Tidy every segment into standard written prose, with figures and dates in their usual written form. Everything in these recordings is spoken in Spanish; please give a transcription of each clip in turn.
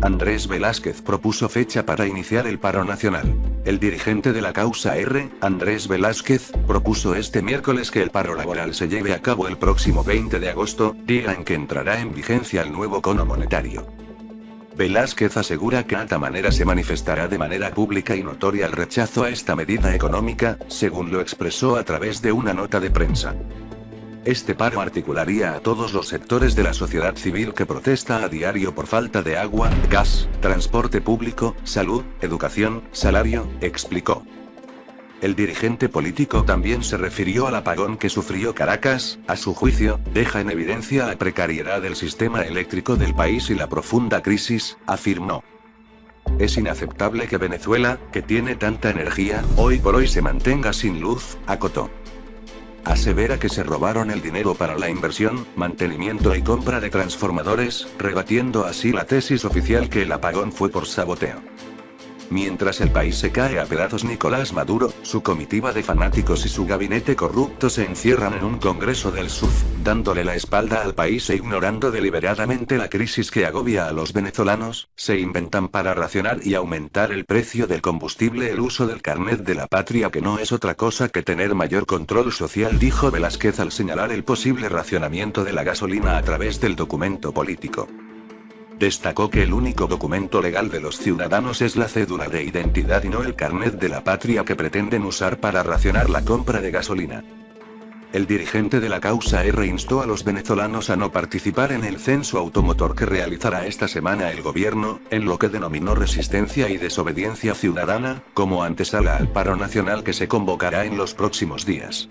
Andrés Velázquez propuso fecha para iniciar el paro nacional. El dirigente de la causa R, Andrés Velázquez, propuso este miércoles que el paro laboral se lleve a cabo el próximo 20 de agosto, día en que entrará en vigencia el nuevo cono monetario. Velázquez asegura que de esta manera se manifestará de manera pública y notoria el rechazo a esta medida económica, según lo expresó a través de una nota de prensa. Este paro articularía a todos los sectores de la sociedad civil que protesta a diario por falta de agua, gas, transporte público, salud, educación, salario, explicó. El dirigente político también se refirió al apagón que sufrió Caracas, a su juicio, deja en evidencia la precariedad del sistema eléctrico del país y la profunda crisis, afirmó. Es inaceptable que Venezuela, que tiene tanta energía, hoy por hoy se mantenga sin luz, acotó. Asevera que se robaron el dinero para la inversión, mantenimiento y compra de transformadores, rebatiendo así la tesis oficial que el apagón fue por saboteo. Mientras el país se cae a pedazos, Nicolás Maduro, su comitiva de fanáticos y su gabinete corrupto se encierran en un congreso del sur, dándole la espalda al país e ignorando deliberadamente la crisis que agobia a los venezolanos, se inventan para racionar y aumentar el precio del combustible el uso del carnet de la patria, que no es otra cosa que tener mayor control social, dijo Velázquez al señalar el posible racionamiento de la gasolina a través del documento político. Destacó que el único documento legal de los ciudadanos es la cédula de identidad y no el carnet de la patria que pretenden usar para racionar la compra de gasolina. El dirigente de la causa R instó a los venezolanos a no participar en el censo automotor que realizará esta semana el gobierno, en lo que denominó resistencia y desobediencia ciudadana, como antesala al paro nacional que se convocará en los próximos días.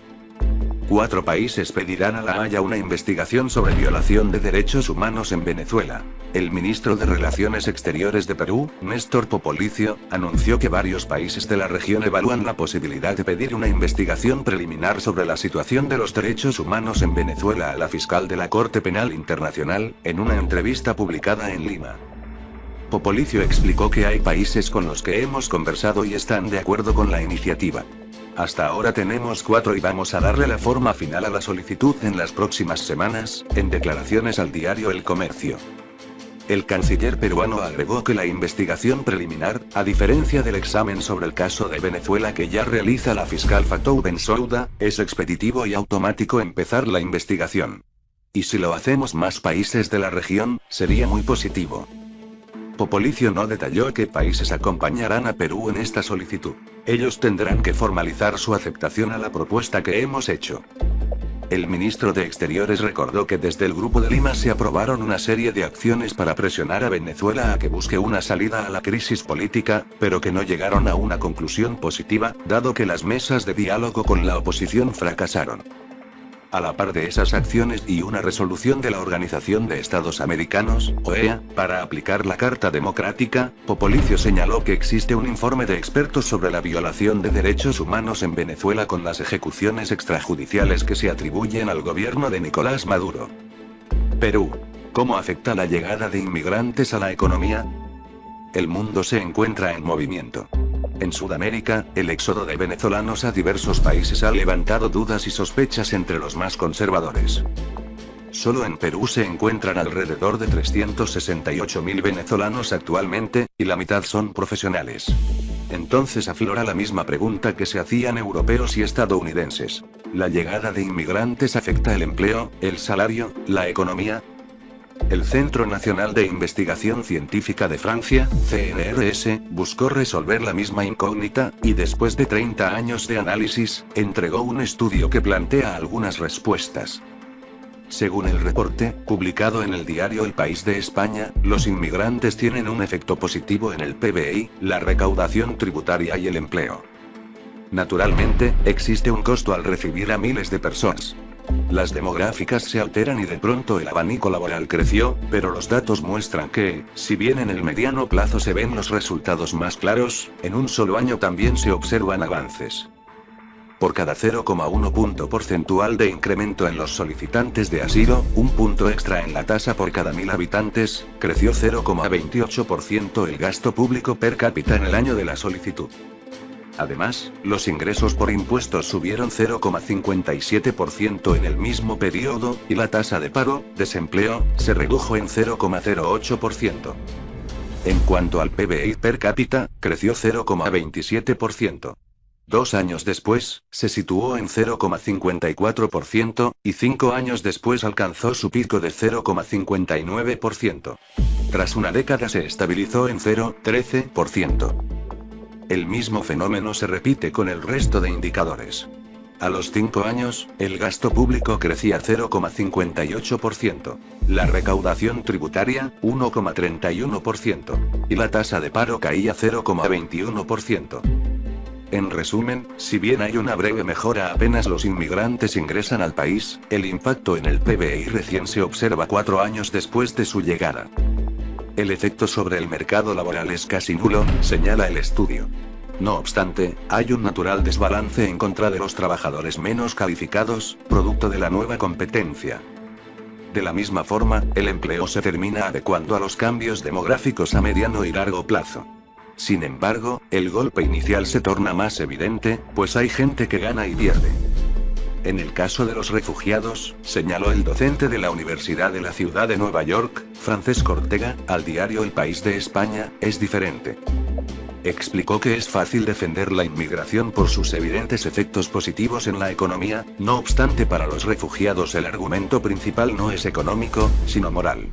4 países pedirán a La Haya una investigación sobre violación de derechos humanos en Venezuela. El ministro de Relaciones Exteriores de Perú, Néstor Popolicio, anunció que varios países de la región evalúan la posibilidad de pedir una investigación preliminar sobre la situación de los derechos humanos en Venezuela a la fiscal de la Corte Penal Internacional, en una entrevista publicada en Lima. Popolicio explicó que hay países con los que hemos conversado y están de acuerdo con la iniciativa. Hasta ahora tenemos 4 y vamos a darle la forma final a la solicitud en las próximas semanas, en declaraciones al diario El Comercio. El canciller peruano agregó que la investigación preliminar, a diferencia del examen sobre el caso de Venezuela que ya realiza la fiscal Fatou Bensouda, es expeditivo y automático empezar la investigación. Y si lo hacemos más países de la región, sería muy positivo. Popolicio no detalló qué países acompañarán a Perú en esta solicitud. Ellos tendrán que formalizar su aceptación a la propuesta que hemos hecho. El ministro de Exteriores recordó que desde el Grupo de Lima se aprobaron una serie de acciones para presionar a Venezuela a que busque una salida a la crisis política, pero que no llegaron a una conclusión positiva, dado que las mesas de diálogo con la oposición fracasaron. A la par de esas acciones y una resolución de la Organización de Estados Americanos, OEA, para aplicar la Carta Democrática, Popolicio señaló que existe un informe de expertos sobre la violación de derechos humanos en Venezuela con las ejecuciones extrajudiciales que se atribuyen al gobierno de Nicolás Maduro. Perú. ¿Cómo afecta la llegada de inmigrantes a la economía? El mundo se encuentra en movimiento. En Sudamérica, el éxodo de venezolanos a diversos países ha levantado dudas y sospechas entre los más conservadores. Solo en Perú se encuentran alrededor de 368.000 venezolanos actualmente, y la mitad son profesionales. Entonces aflora la misma pregunta que se hacían europeos y estadounidenses. ¿La llegada de inmigrantes afecta el empleo, el salario, la economía? El Centro Nacional de Investigación Científica de Francia, CNRS, buscó resolver la misma incógnita, y después de 30 años de análisis, entregó un estudio que plantea algunas respuestas. Según el reporte, publicado en el diario El País de España, los inmigrantes tienen un efecto positivo en el PBI, la recaudación tributaria y el empleo. Naturalmente, existe un costo al recibir a miles de personas. Las demográficas se alteran y de pronto el abanico laboral creció, pero los datos muestran que, si bien en el mediano plazo se ven los resultados más claros, en un solo año también se observan avances. Por cada 0,1 punto porcentual de incremento en los solicitantes de asilo, un punto extra en la tasa por cada 1000 habitantes, creció 0,28% el gasto público per cápita en el año de la solicitud. Además, los ingresos por impuestos subieron 0,57% en el mismo periodo, y la tasa de paro, desempleo, se redujo en 0,08%. En cuanto al PBI per cápita, creció 0,27%. 2 años después, se situó en 0,54%, y 5 años después alcanzó su pico de 0,59%. Tras una década se estabilizó en 0,13%. El mismo fenómeno se repite con el resto de indicadores. A los 5 años, el gasto público crecía 0,58%, la recaudación tributaria, 1,31%, y la tasa de paro caía 0,21%. En resumen, si bien hay una breve mejora apenas los inmigrantes ingresan al país, el impacto en el PBI recién se observa 4 años después de su llegada. El efecto sobre el mercado laboral es casi nulo, señala el estudio. No obstante, hay un natural desbalance en contra de los trabajadores menos calificados, producto de la nueva competencia. De la misma forma, el empleo se termina adecuando a los cambios demográficos a mediano y largo plazo. Sin embargo, el golpe inicial se torna más evidente, pues hay gente que gana y pierde. En el caso de los refugiados, señaló el docente de la Universidad de la Ciudad de Nueva York, Francesco Ortega, al diario El País de España, es diferente. Explicó que es fácil defender la inmigración por sus evidentes efectos positivos en la economía, no obstante para los refugiados el argumento principal no es económico, sino moral.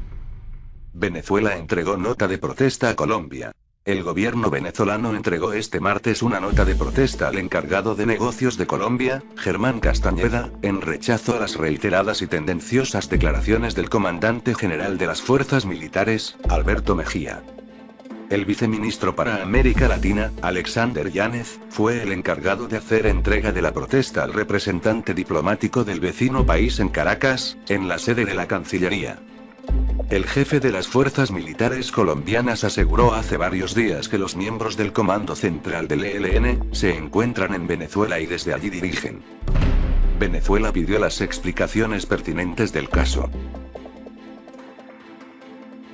Venezuela entregó nota de protesta a Colombia. El gobierno venezolano entregó este martes una nota de protesta al encargado de negocios de Colombia, Germán Castañeda, en rechazo a las reiteradas y tendenciosas declaraciones del comandante general de las fuerzas militares, Alberto Mejía. El viceministro para América Latina, Alexander Yáñez, fue el encargado de hacer entrega de la protesta al representante diplomático del vecino país en Caracas, en la sede de la Cancillería. El jefe de las fuerzas militares colombianas aseguró hace varios días que los miembros del Comando Central del ELN se encuentran en Venezuela y desde allí dirigen. Venezuela pidió las explicaciones pertinentes del caso.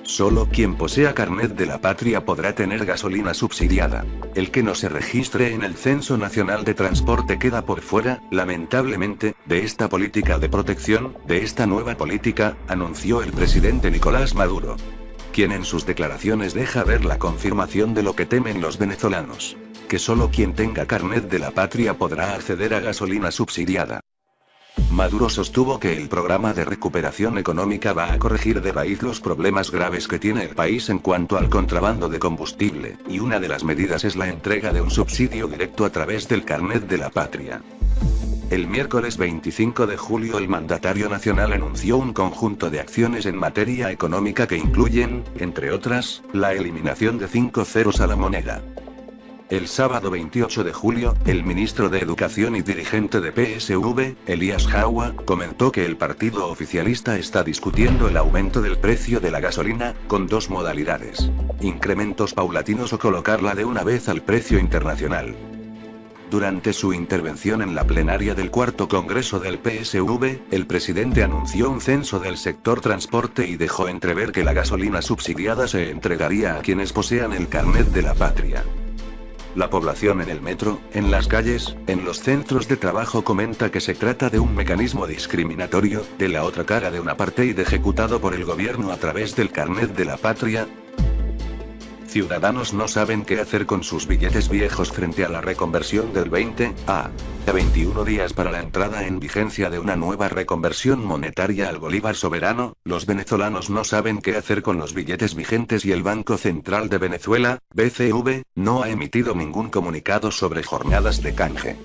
Solo quien posea carnet de la patria podrá tener gasolina subsidiada. El que no se registre en el Censo Nacional de Transporte queda por fuera, lamentablemente, de esta política de protección, de esta nueva política, anunció el presidente Nicolás Maduro. Quien en sus declaraciones deja ver la confirmación de lo que temen los venezolanos. Que solo quien tenga carnet de la patria podrá acceder a gasolina subsidiada. Maduro sostuvo que el programa de recuperación económica va a corregir de raíz los problemas graves que tiene el país en cuanto al contrabando de combustible, y una de las medidas es la entrega de un subsidio directo a través del carnet de la patria. El miércoles 25 de julio el mandatario nacional anunció un conjunto de acciones en materia económica que incluyen, entre otras, la eliminación de 5 ceros a la moneda. El sábado 28 de julio, el ministro de Educación y dirigente de PSV, Elías Jawa, comentó que el partido oficialista está discutiendo el aumento del precio de la gasolina, con 2 modalidades: incrementos paulatinos o colocarla de una vez al precio internacional. Durante su intervención en la plenaria del cuarto congreso del PSV, el presidente anunció un censo del sector transporte y dejó entrever que la gasolina subsidiada se entregaría a quienes posean el carnet de la patria. La población en el metro, en las calles, en los centros de trabajo comenta que se trata de un mecanismo discriminatorio, de la otra cara de un apartheid ejecutado por el gobierno a través del carnet de la patria. Ciudadanos no saben qué hacer con sus billetes viejos frente a la reconversión del 20 a 21 días para la entrada en vigencia de una nueva reconversión monetaria al bolívar soberano. Los venezolanos no saben qué hacer con los billetes vigentes y el Banco Central de Venezuela, BCV, no ha emitido ningún comunicado sobre jornadas de canje.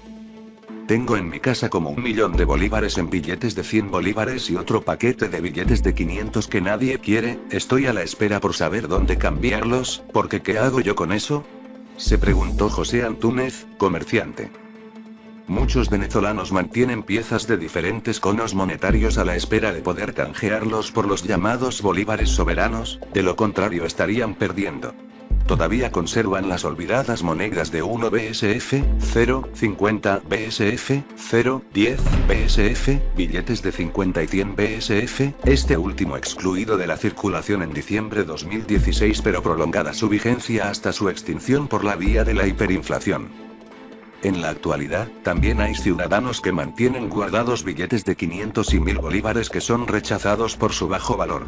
Tengo en mi casa como 1 millón de bolívares en billetes de 100 bolívares y otro paquete de billetes de 500 que nadie quiere. Estoy a la espera por saber dónde cambiarlos, porque ¿qué hago yo con eso?, se preguntó José Antúnez, comerciante. Muchos venezolanos mantienen piezas de diferentes conos monetarios a la espera de poder canjearlos por los llamados bolívares soberanos, de lo contrario estarían perdiendo. Todavía conservan las olvidadas monedas de 1 BSF, 0, 50 BSF, 0, 10 BSF, billetes de 50 y 100 BSF, este último excluido de la circulación en diciembre de 2016 pero prolongada su vigencia hasta su extinción por la vía de la hiperinflación. En la actualidad, también hay ciudadanos que mantienen guardados billetes de 500 y 1000 bolívares que son rechazados por su bajo valor.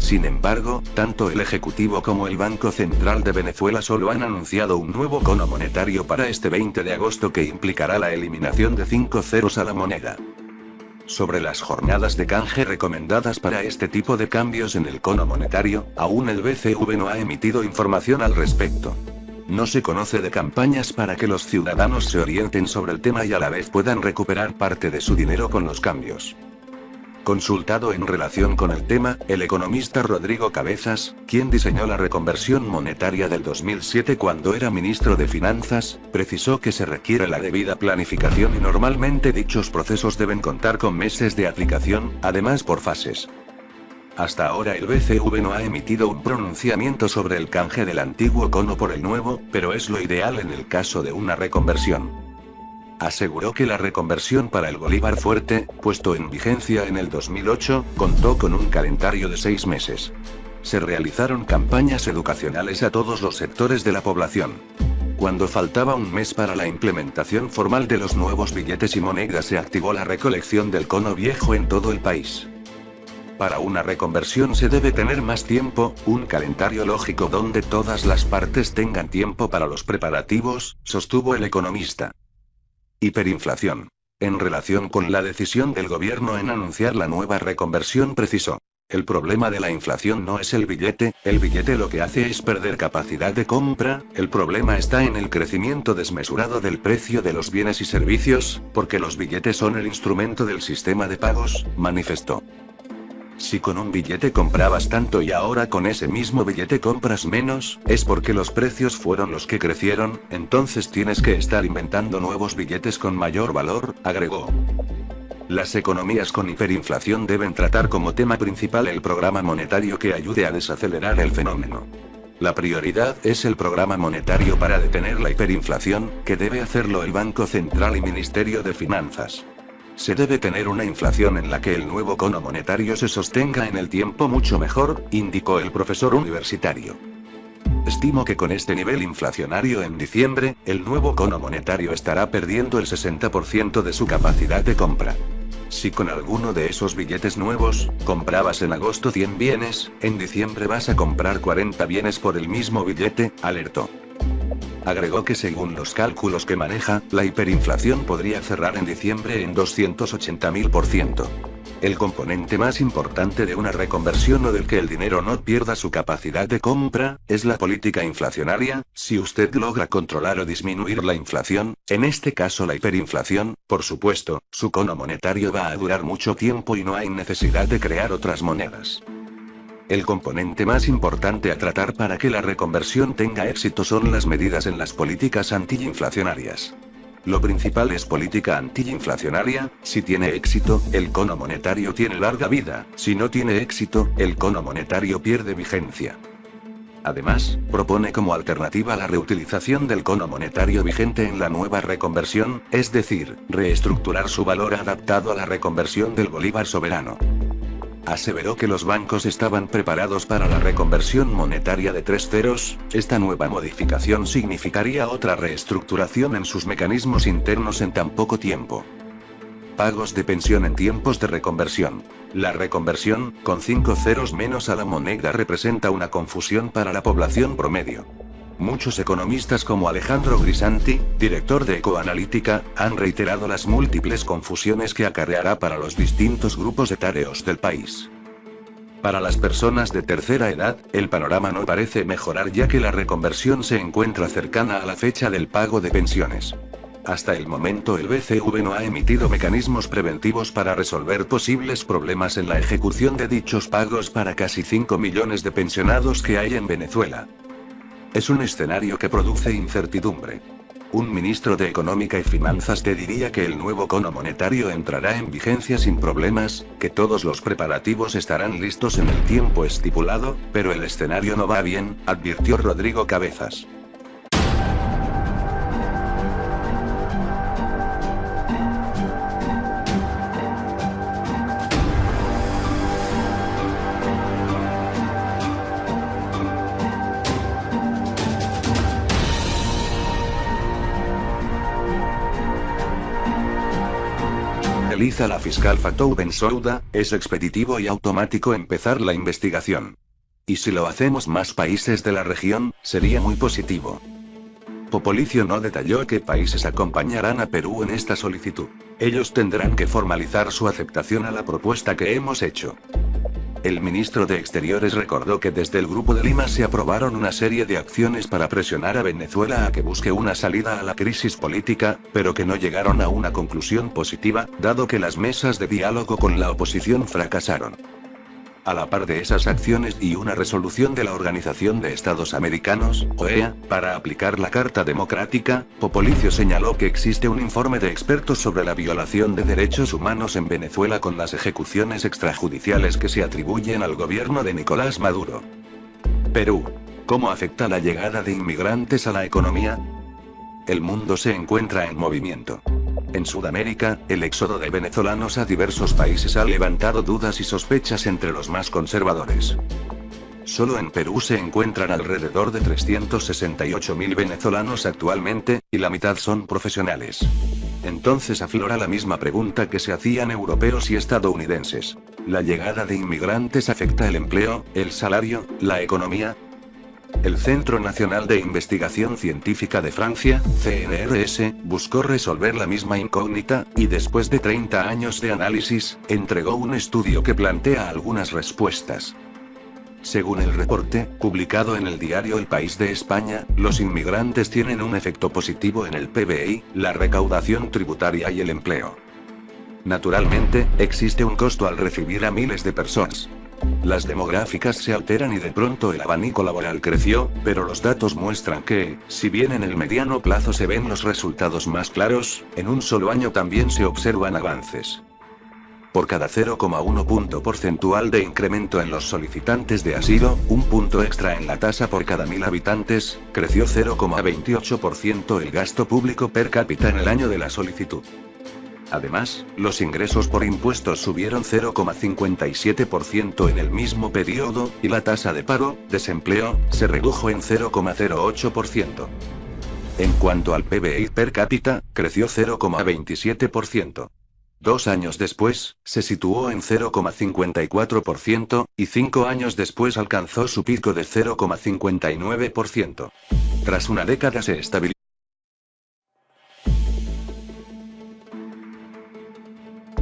Sin embargo, tanto el Ejecutivo como el Banco Central de Venezuela solo han anunciado un nuevo cono monetario para este 20 de agosto que implicará la eliminación de 5 ceros a la moneda. Sobre las jornadas de canje recomendadas para este tipo de cambios en el cono monetario, aún el BCV no ha emitido información al respecto. No se conoce de campañas para que los ciudadanos se orienten sobre el tema y a la vez puedan recuperar parte de su dinero con los cambios. Consultado en relación con el tema, el economista Rodrigo Cabezas, quien diseñó la reconversión monetaria del 2007 cuando era ministro de Finanzas, precisó que se requiere la debida planificación y normalmente dichos procesos deben contar con meses de aplicación, además por fases. Hasta ahora el BCV no ha emitido un pronunciamiento sobre el canje del antiguo cono por el nuevo, pero es lo ideal en el caso de una reconversión. Aseguró que la reconversión para el Bolívar fuerte, puesto en vigencia en el 2008, contó con un calendario de 6 meses. Se realizaron campañas educacionales a todos los sectores de la población. Cuando faltaba un mes para la implementación formal de los nuevos billetes y monedas, se activó la recolección del cono viejo en todo el país. Para una reconversión se debe tener más tiempo, un calendario lógico donde todas las partes tengan tiempo para los preparativos, sostuvo el economista. Hiperinflación. En relación con la decisión del gobierno en anunciar la nueva reconversión, precisó: el problema de la inflación no es el billete lo que hace es perder capacidad de compra, el problema está en el crecimiento desmesurado del precio de los bienes y servicios, porque los billetes son el instrumento del sistema de pagos, manifestó. Si con un billete comprabas tanto y ahora con ese mismo billete compras menos, es porque los precios fueron los que crecieron, entonces tienes que estar inventando nuevos billetes con mayor valor, agregó. Las economías con hiperinflación deben tratar como tema principal el programa monetario que ayude a desacelerar el fenómeno. La prioridad es el programa monetario para detener la hiperinflación, que debe hacerlo el Banco Central y Ministerio de Finanzas. Se debe tener una inflación en la que el nuevo cono monetario se sostenga en el tiempo mucho mejor, indicó el profesor universitario. Estimo que con este nivel inflacionario en diciembre, el nuevo cono monetario estará perdiendo el 60% de su capacidad de compra. Si con alguno de esos billetes nuevos, comprabas en agosto 100 bienes, en diciembre vas a comprar 40 bienes por el mismo billete, alertó. Agregó que según los cálculos que maneja, la hiperinflación podría cerrar en diciembre en 280.000%. El componente más importante de una reconversión o del que el dinero no pierda su capacidad de compra, es la política inflacionaria. Si usted logra controlar o disminuir la inflación, en este caso la hiperinflación, por supuesto, su cono monetario va a durar mucho tiempo y no hay necesidad de crear otras monedas. El componente más importante a tratar para que la reconversión tenga éxito son las medidas en las políticas antiinflacionarias. Lo principal es política antiinflacionaria. Si tiene éxito, el cono monetario tiene larga vida; si no tiene éxito, el cono monetario pierde vigencia. Además, propone como alternativa la reutilización del cono monetario vigente en la nueva reconversión, es decir, reestructurar su valor adaptado a la reconversión del Bolívar soberano. Aseveró que los bancos estaban preparados para la reconversión monetaria de 3 ceros. Esta nueva modificación significaría otra reestructuración en sus mecanismos internos en tan poco tiempo. Pagos de pensión en tiempos de reconversión. La reconversión, con 5 ceros menos a la moneda, representa una confusión para la población promedio. Muchos economistas como Alejandro Grisanti, director de Ecoanalítica, han reiterado las múltiples confusiones que acarreará para los distintos grupos etarios del país. Para las personas de tercera edad, el panorama no parece mejorar ya que la reconversión se encuentra cercana a la fecha del pago de pensiones. Hasta el momento el BCV no ha emitido mecanismos preventivos para resolver posibles problemas en la ejecución de dichos pagos para casi 5 millones de pensionados que hay en Venezuela. Es un escenario que produce incertidumbre. Un ministro de Económica y Finanzas te diría que el nuevo cono monetario entrará en vigencia sin problemas, que todos los preparativos estarán listos en el tiempo estipulado, pero el escenario no va bien, advirtió Rodrigo Cabezas. analiza la fiscal Fatou Bensouda, es expeditivo y automático empezar la investigación. Y si lo hacemos más países de la región, sería muy positivo. Popolicio no detalló qué países acompañarán a Perú en esta solicitud. Ellos tendrán que formalizar su aceptación a la propuesta que hemos hecho. El ministro de Exteriores recordó que desde el Grupo de Lima se aprobaron una serie de acciones para presionar a Venezuela a que busque una salida a la crisis política, pero que no llegaron a una conclusión positiva, dado que las mesas de diálogo con la oposición fracasaron. A la par de esas acciones y una resolución de la Organización de Estados Americanos, OEA, para aplicar la Carta Democrática, Popolicio señaló que existe un informe de expertos sobre la violación de derechos humanos en Venezuela con las ejecuciones extrajudiciales que se atribuyen al gobierno de Nicolás Maduro. Perú. ¿Cómo afecta la llegada de inmigrantes a la economía? El mundo se encuentra en movimiento. En Sudamérica, el éxodo de venezolanos a diversos países ha levantado dudas y sospechas entre los más conservadores. Solo en Perú se encuentran alrededor de 368.000 venezolanos actualmente, y la mitad son profesionales. Entonces aflora la misma pregunta que se hacían europeos y estadounidenses. ¿La llegada de inmigrantes afecta el empleo, el salario, la economía? El Centro Nacional de Investigación Científica de Francia, CNRS, buscó resolver la misma incógnita, y después de 30 años de análisis, entregó un estudio que plantea algunas respuestas. Según el reporte, publicado en el diario El País de España, los inmigrantes tienen un efecto positivo en el PBI, la recaudación tributaria y el empleo. Naturalmente, existe un costo al recibir a miles de personas. Las demográficas se alteran y de pronto el abanico laboral creció, pero los datos muestran que, si bien en el mediano plazo se ven los resultados más claros, en un solo año también se observan avances. Por cada 0,1 punto porcentual de incremento en los solicitantes de asilo, un punto extra en la tasa por cada 1000 habitantes, creció 0,28% el gasto público per cápita en el año de la solicitud. Además, los ingresos por impuestos subieron 0,57% en el mismo periodo, y la tasa de paro, desempleo, se redujo en 0,08%. En cuanto al PBI per cápita, creció 0,27%. 2 años después, se situó en 0,54%, y 5 años después alcanzó su pico de 0,59%. Tras una década se estabilizó.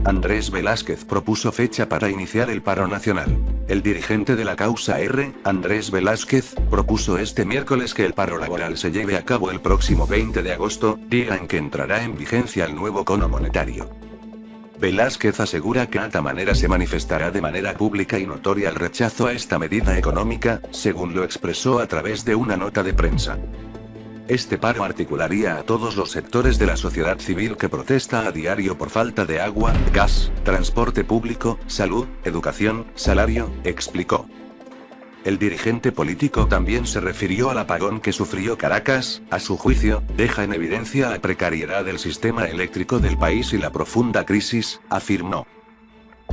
Andrés Velázquez propuso fecha para iniciar el paro nacional. El dirigente de la causa R, Andrés Velázquez, propuso este miércoles que el paro laboral se lleve a cabo el próximo 20 de agosto, día en que entrará en vigencia el nuevo cono monetario. Velázquez asegura que de esta manera se manifestará de manera pública y notoria el rechazo a esta medida económica, según lo expresó a través de una nota de prensa. Este paro articularía a todos los sectores de la sociedad civil que protesta a diario por falta de agua, gas, transporte público, salud, educación, salario, explicó. El dirigente político también se refirió al apagón que sufrió Caracas, a su juicio, deja en evidencia la precariedad del sistema eléctrico del país y la profunda crisis, afirmó.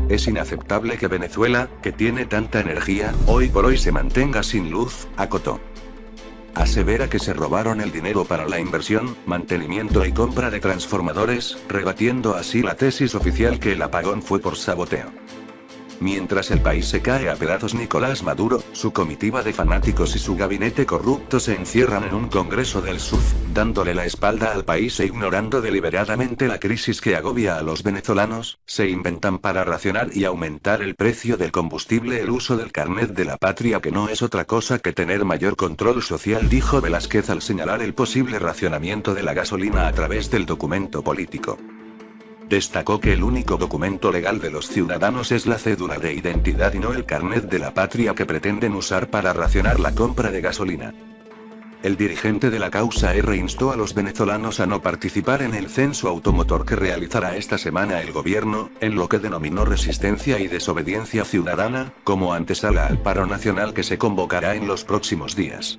Es inaceptable que Venezuela, que tiene tanta energía, hoy por hoy se mantenga sin luz, acotó. Asevera que se robaron el dinero para la inversión, mantenimiento y compra de transformadores, rebatiendo así la tesis oficial que el apagón fue por saboteo. Mientras el país se cae a pedazos, Nicolás Maduro, su comitiva de fanáticos y su gabinete corrupto se encierran en un Congreso del Sur, dándole la espalda al país e ignorando deliberadamente la crisis que agobia a los venezolanos, se inventan para racionar y aumentar el precio del combustible el uso del carnet de la patria, que no es otra cosa que tener mayor control social, dijo Velázquez al señalar el posible racionamiento de la gasolina a través del documento político. Destacó que el único documento legal de los ciudadanos es la cédula de identidad y no el carnet de la patria que pretenden usar para racionar la compra de gasolina. El dirigente de la causa R instó a los venezolanos a no participar en el censo automotor que realizará esta semana el gobierno, en lo que denominó resistencia y desobediencia ciudadana, como antesala al paro nacional que se convocará en los próximos días.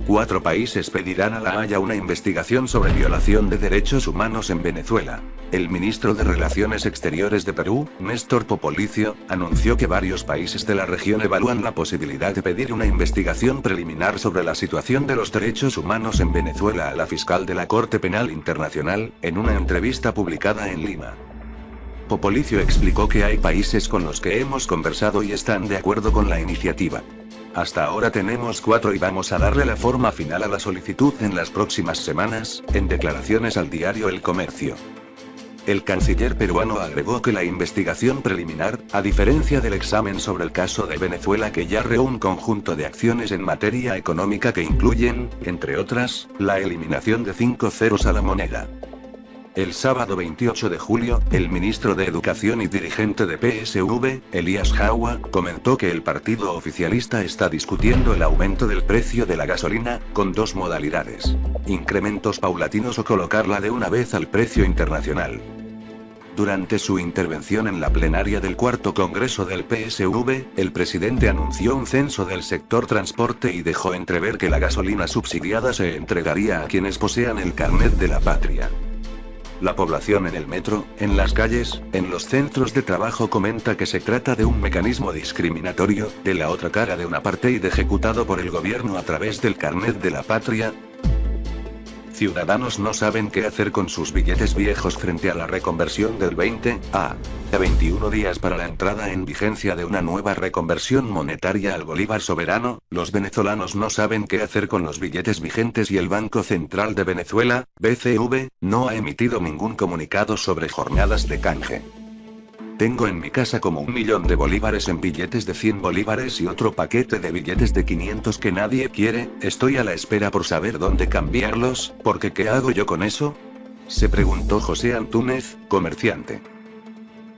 4 países pedirán a La Haya una investigación sobre violación de derechos humanos en Venezuela. El ministro de Relaciones Exteriores de Perú, Néstor Popolicio, anunció que varios países de la región evalúan la posibilidad de pedir una investigación preliminar sobre la situación de los derechos humanos en Venezuela a la fiscal de la Corte Penal Internacional, en una entrevista publicada en Lima. Popolicio explicó que hay países con los que hemos conversado y están de acuerdo con la iniciativa. Hasta ahora tenemos 4 y vamos a darle la forma final a la solicitud en las próximas semanas, en declaraciones al diario El Comercio. El canciller peruano agregó que la investigación preliminar, a diferencia del examen sobre el caso de Venezuela que ya reúne un conjunto de acciones en materia económica que incluyen, entre otras, la eliminación de 5 ceros a la moneda. El sábado 28 de julio, el ministro de Educación y dirigente de PSV, Elías Jaua, comentó que el partido oficialista está discutiendo el aumento del precio de la gasolina, con 2 modalidades: incrementos paulatinos o colocarla de una vez al precio internacional. Durante su intervención en la plenaria del cuarto congreso del PSV, el presidente anunció un censo del sector transporte y dejó entrever que la gasolina subsidiada se entregaría a quienes posean el carnet de la patria. La población en el metro, en las calles, en los centros de trabajo comenta que se trata de un mecanismo discriminatorio, de la otra cara de un apartheid ejecutado por el gobierno a través del carnet de la patria. Ciudadanos no saben qué hacer con sus billetes viejos frente a la reconversión del 20 a 21 días para la entrada en vigencia de una nueva reconversión monetaria al bolívar soberano. Los venezolanos no saben qué hacer con los billetes vigentes y el Banco Central de Venezuela, BCV, no ha emitido ningún comunicado sobre jornadas de canje. Tengo en mi casa como 1 millón de bolívares en billetes de 100 bolívares y otro paquete de billetes de 500 que nadie quiere. Estoy a la espera por saber dónde cambiarlos, porque ¿qué hago yo con eso?, se preguntó José Antúnez, comerciante.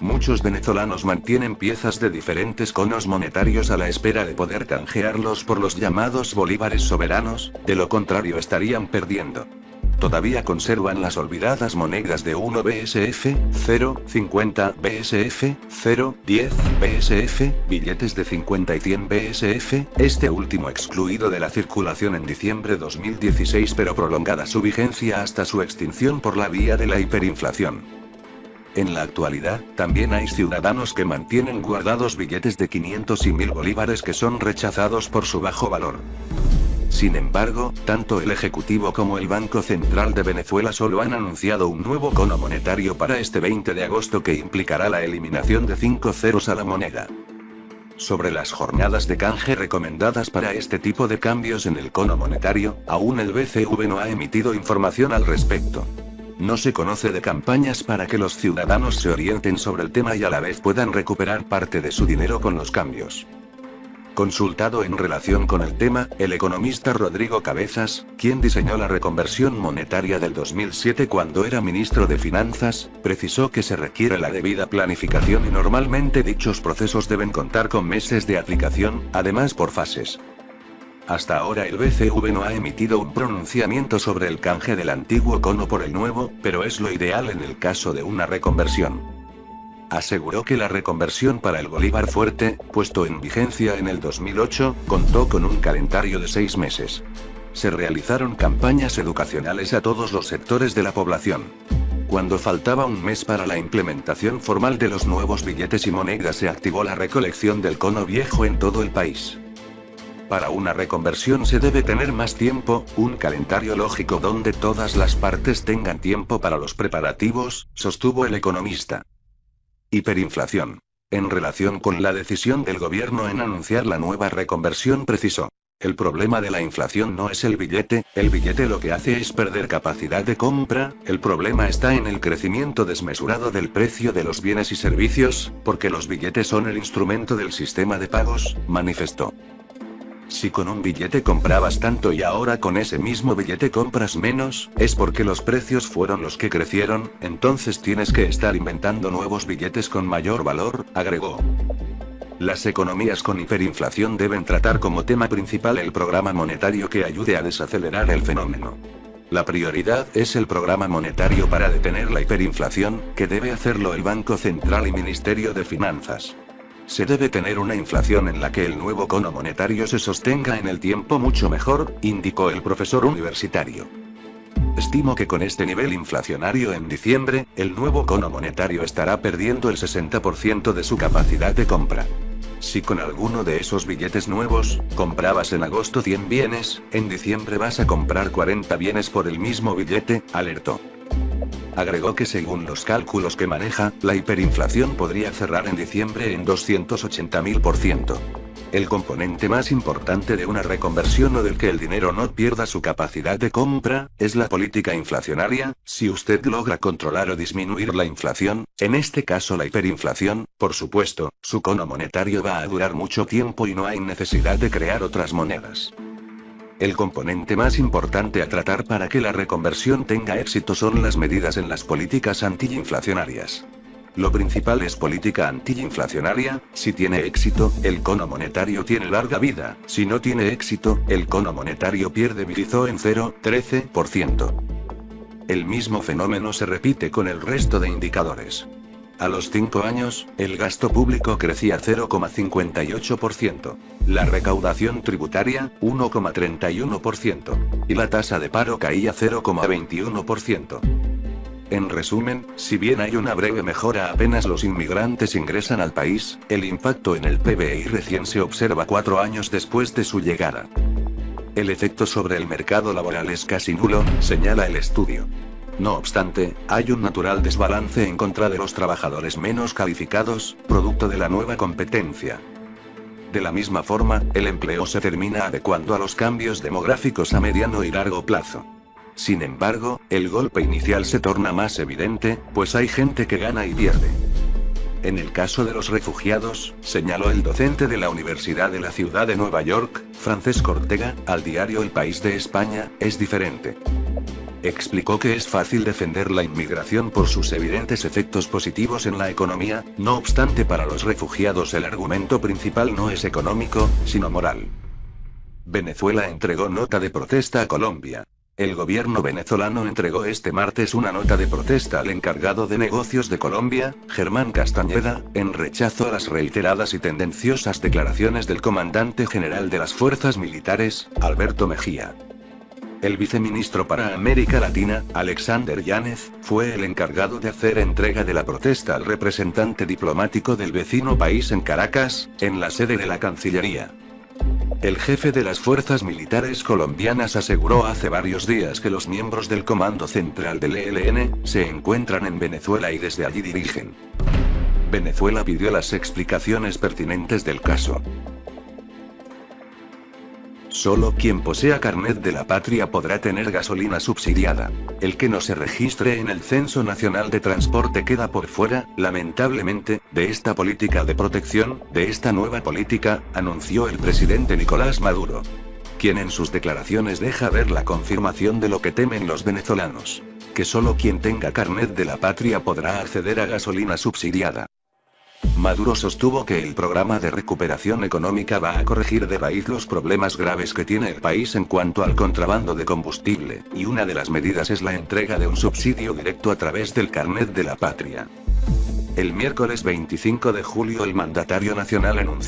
Muchos venezolanos mantienen piezas de diferentes conos monetarios a la espera de poder canjearlos por los llamados bolívares soberanos, de lo contrario estarían perdiendo. Todavía conservan las olvidadas monedas de 1 BSF, 0, 50 BSF, 0, 10 BSF, billetes de 50 y 100 BSF, este último excluido de la circulación en diciembre de 2016 pero prolongada su vigencia hasta su extinción por la vía de la hiperinflación. En la actualidad, también hay ciudadanos que mantienen guardados billetes de 500 y 1000 bolívares que son rechazados por su bajo valor. Sin embargo, tanto el Ejecutivo como el Banco Central de Venezuela solo han anunciado un nuevo cono monetario para este 20 de agosto que implicará la eliminación de 5 ceros a la moneda. Sobre las jornadas de canje recomendadas para este tipo de cambios en el cono monetario, aún el BCV no ha emitido información al respecto. No se conoce de campañas para que los ciudadanos se orienten sobre el tema y a la vez puedan recuperar parte de su dinero con los cambios. Consultado en relación con el tema, el economista Rodrigo Cabezas, quien diseñó la reconversión monetaria del 2007 cuando era ministro de Finanzas, precisó que se requiere la debida planificación y normalmente dichos procesos deben contar con meses de aplicación, además por fases. Hasta ahora el BCV no ha emitido un pronunciamiento sobre el canje del antiguo cono por el nuevo, pero es lo ideal en el caso de una reconversión. Aseguró que la reconversión para el bolívar fuerte, puesto en vigencia en el 2008, contó con un calendario de 6 meses. Se realizaron campañas educacionales a todos los sectores de la población. Cuando faltaba un mes para la implementación formal de los nuevos billetes y monedas se activó la recolección del cono viejo en todo el país. Para una reconversión se debe tener más tiempo, un calendario lógico donde todas las partes tengan tiempo para los preparativos, sostuvo el economista. Hiperinflación. En relación con la decisión del gobierno en anunciar la nueva reconversión precisó: el problema de la inflación no es el billete lo que hace es perder capacidad de compra, el problema está en el crecimiento desmesurado del precio de los bienes y servicios, porque los billetes son el instrumento del sistema de pagos, manifestó. Si con un billete comprabas tanto y ahora con ese mismo billete compras menos, es porque los precios fueron los que crecieron, entonces tienes que estar inventando nuevos billetes con mayor valor, agregó. Las economías con hiperinflación deben tratar como tema principal el programa monetario que ayude a desacelerar el fenómeno. La prioridad es el programa monetario para detener la hiperinflación, que debe hacerlo el Banco Central y Ministerio de Finanzas. Se debe tener una inflación en la que el nuevo cono monetario se sostenga en el tiempo mucho mejor, indicó el profesor universitario. Estimo que con este nivel inflacionario en diciembre, el nuevo cono monetario estará perdiendo el 60% de su capacidad de compra. Si con alguno de esos billetes nuevos, comprabas en agosto 100 bienes, en diciembre vas a comprar 40 bienes por el mismo billete, alertó. Agregó que según los cálculos que maneja, la hiperinflación podría cerrar en diciembre en 280.000%. El componente más importante de una reconversión o del que el dinero no pierda su capacidad de compra, es la política inflacionaria. Si usted logra controlar o disminuir la inflación, en este caso la hiperinflación, por supuesto, su cono monetario va a durar mucho tiempo y no hay necesidad de crear otras monedas. El componente más importante a tratar para que la reconversión tenga éxito son las medidas en las políticas antiinflacionarias. Lo principal es política antiinflacionaria. Si tiene éxito, el cono monetario tiene larga vida; si no tiene éxito, el cono monetario pierde vigor en 0,13%. El mismo fenómeno se repite con el resto de indicadores. A los 5 años, el gasto público crecía 0,58%, la recaudación tributaria, 1,31%, y la tasa de paro caía 0,21%. En resumen, si bien hay una breve mejora apenas los inmigrantes ingresan al país, el impacto en el PBI recién se observa 4 años después de su llegada. El efecto sobre el mercado laboral es casi nulo, señala el estudio. No obstante, hay un natural desbalance en contra de los trabajadores menos calificados, producto de la nueva competencia. De la misma forma, el empleo se termina adecuando a los cambios demográficos a mediano y largo plazo. Sin embargo, el golpe inicial se torna más evidente, pues hay gente que gana y pierde. En el caso de los refugiados, señaló el docente de la Universidad de la Ciudad de Nueva York, Francesco Ortega, al diario El País de España, es diferente. Explicó que es fácil defender la inmigración por sus evidentes efectos positivos en la economía; no obstante, para los refugiados el argumento principal no es económico, sino moral. Venezuela entregó nota de protesta a Colombia. El gobierno venezolano entregó este martes una nota de protesta al encargado de negocios de Colombia, Germán Castañeda, en rechazo a las reiteradas y tendenciosas declaraciones del comandante general de las fuerzas militares, Alberto Mejía. El viceministro para América Latina, Alexander Yáñez, fue el encargado de hacer entrega de la protesta al representante diplomático del vecino país en Caracas, en la sede de la Cancillería. El jefe de las fuerzas militares colombianas aseguró hace varios días que los miembros del Comando Central del ELN se encuentran en Venezuela y desde allí dirigen. Venezuela pidió las explicaciones pertinentes del caso. Solo quien posea carnet de la patria podrá tener gasolina subsidiada. El que no se registre en el Censo Nacional de Transporte queda por fuera, lamentablemente, de esta política de protección, de esta nueva política, anunció el presidente Nicolás Maduro, quien en sus declaraciones deja ver la confirmación de lo que temen los venezolanos: que solo quien tenga carnet de la patria podrá acceder a gasolina subsidiada. Maduro sostuvo que el programa de recuperación económica va a corregir de raíz los problemas graves que tiene el país en cuanto al contrabando de combustible, y una de las medidas es la entrega de un subsidio directo a través del carnet de la patria. El miércoles 25 de julio el mandatario nacional anunció